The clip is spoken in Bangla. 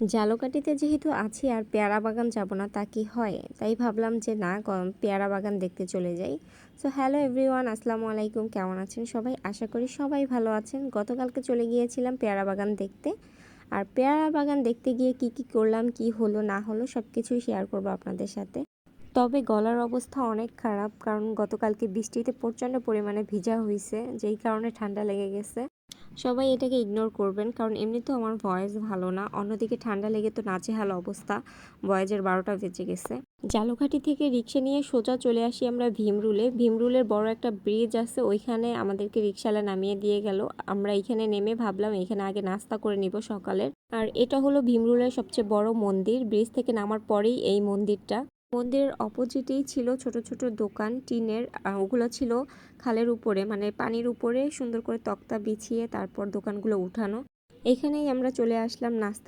ঝালকাঠিতে যেহেতু আছি আর পেয়ারা বাগান যাব না তা কি হয়, তাই ভাবলাম যে না পেয়ারা বাগান দেখতে চলে যাই। সো হ্যালো এভরিওয়ান, আসসালামু আলাইকুম। কেমন আছেন সবাই? আশা করি সবাই ভালো আছেন। গতকালকে চলে গিয়েছিলাম পেয়ারা বাগান দেখতে। আর পেয়ারা বাগান দেখতে গিয়ে কি কি করলাম, কি হলো না হলো সব কিছুই শেয়ার করবো আপনাদের সাথে। তবে গলার অবস্থা অনেক খারাপ, কারণ গতকালকে বৃষ্টিতে প্রচণ্ড পরিমাণে ভিজা হয়েছে, যেই কারণে ঠান্ডা লেগে গেছে। সবাই এটাকে ইগনোর করবেন, কারণ এমনিতেও আমার ভয়েস ভালো না, অন্যদিকে ঠান্ডা লেগে তো নাজেহাল অবস্থা, ভয়েসের 12টা বেজে গেছে। ঝালকাঠি থেকে রিক্সা নিয়ে সোজা চলে আসি আমরা ভীমরুলে। ভীমরুলের বড় একটা ব্রিজ আছে, ওইখানে আমাদেরকে রিক্সাওয়ালা নামিয়ে দিয়ে গেল। আমরা এখানে নেমে ভাবলাম এখানে আগে নাস্তা করে নিব সকালের। আর এটা হলো ভীমরুলের সবচেয়ে বড় মন্দির। ব্রিজ থেকে নামার পরেই এই মন্দিরটা। মন্দিরের অপোজিটেই ছিল ছোট ছোট দোকান টিনের, ওগুলো ছিল খালের উপরে, মানে পানির উপরে সুন্দর করে তক্তা বিছিয়ে তারপর দোকানগুলো উঠানো। এখানেই আমরা চলে আসলাম নাস্তা